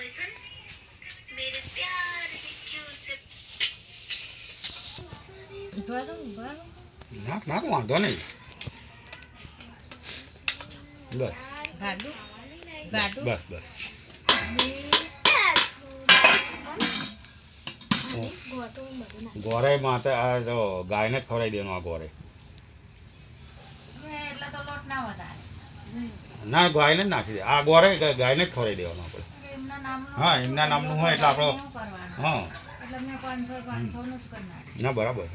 poison मेरे प्यार के क्यों से નાખ નાખ વાંધો નહીં બસ બસ બસ ગોરે માથે આ જો ગાયને જ ખવડાવી દેવાનું આ ગોરે એટલે તો લોટ ના વધારે ના ગાયને જ નાખી દે આ ગોરે ગાયને જ ખવડાવી દેવાનું આપણે એમના નામનું હા એમના નામનું હોય એટલે આપણો એવું કરવાનું હા એટલે મેં 500 નું જ કરી નાખ્યું ના બરાબર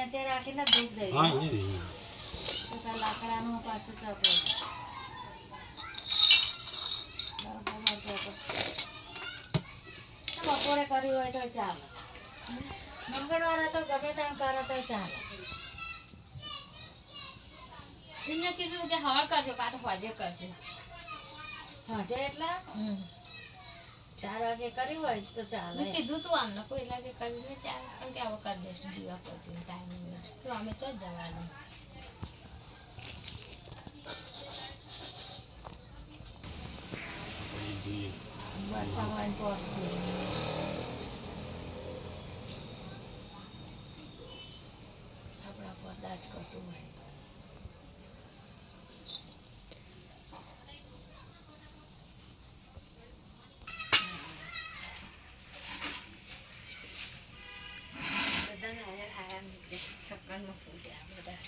નીચે રાખીને દૂધ દઈ હા દો તો તાર લાકડાનું પાછું ચોપડે બપોરે કર્યું હોય તો ચાલે મંગળવારે તો ગમે તેમ કરે તો ચાલે એમને કીધું કે હવાર કરજો કાં તો હોજે કરજો હાજે એટલે 4 વાગે કર્યું હોય તો ચાલે મેં કીધું તું આમને કોઈ લાગે કરીને ચાલ કે આવો કરી દેશું દીવા પડતી ટાઈમ તો અમે તો જ જવાનું ભગવાન પહોંચશે આપણા પર દાજ કરતું હોય બધાને હાજર હારા નીકળે સક્કરમાં ફૂટ્યા બધા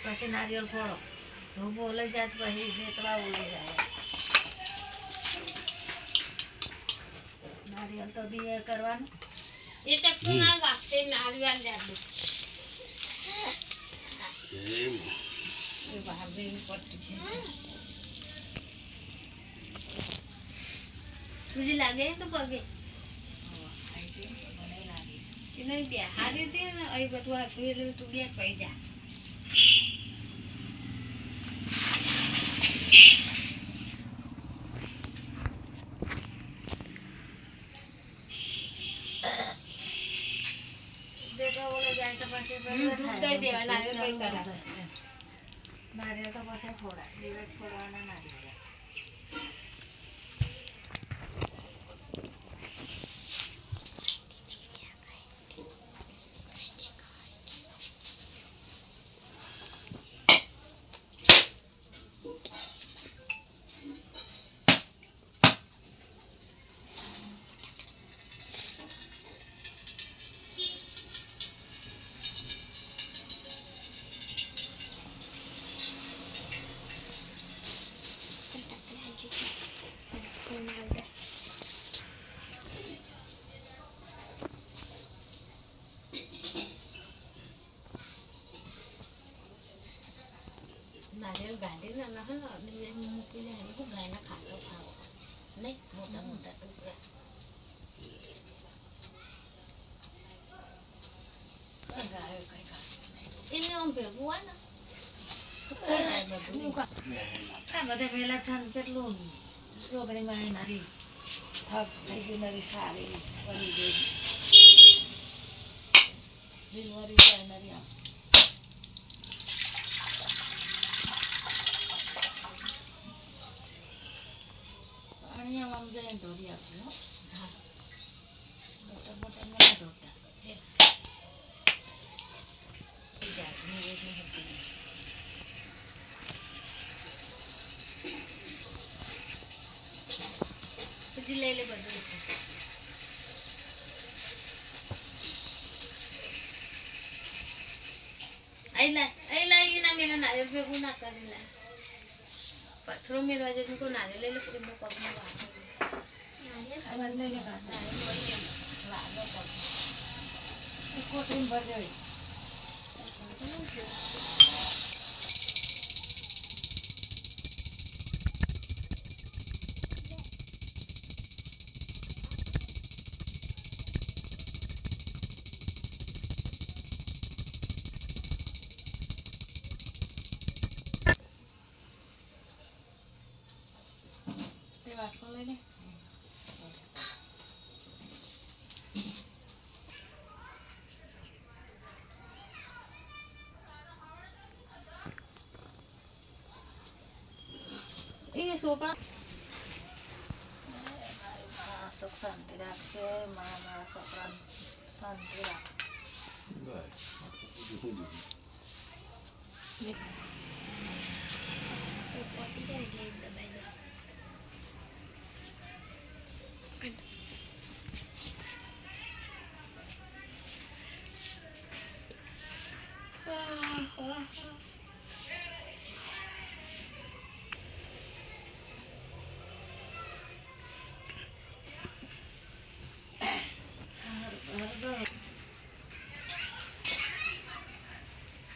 પછી નારિયેળ ફોડો ધૂપ ઓલાઈ જાય તો પછી વેતવા ઓલાઈ જાય નારિયેળ તો દીવે કરવાનું એ ચક્કુ ના વાગશે નારિયેળ લાડુ એ ભાગે પડતી મુझे लागे तो पगे नहीं बिया हारे दे ना आई बतवा तू तू बिया पई जा દેખા ઓલે જાય તો પછી दूध दे देवा नारियल पई करा નારિયેળ તો પછી ફોડાય દિવેટ ફોડવાના નારિયેળ नारियल गाड़ी ना ना है ना मुझे नहीं को गाय ना खा लो खाओ नहीं मोटा मोटा टुकड़ा ગાયો કઈ ખાતું નહીં इन्हें हम भेगुआ ना આ બધે પેલા છાન જેટલું છોકરીમાં એ નારી થક થઈ ગઈ નારી સારી વળી ગઈ દિલવારી જાય નારી આમ અહીંયા આમ જઈને ઢોરી આપજો હો हाँ બોટા બોટા ના ઢોટા પછી લઈ લે બધું આઈ લા એના મેરા નારિયેળ ભેગું ના કરી લા પથરો મેળવા જઈને કોઈ નારિયેલ લઈ લે પ્રેમનો પગમાં વાગે આ બંધ લઈને પાછા નારિયેલ હોય એમ વાગે પગમાં કોટરીમાં ભરી તે વાટકો લઈને એ સોપા સુખ શાંતિ રાખજે મારા છોકરાને શાંતિ રાખ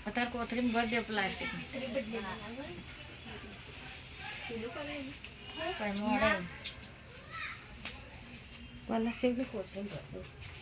અત્યારે કોથરીમાં ભરી દે પ્લાસ્ટિક પ્લાસ્ટિક ની કોથરી ભરી દે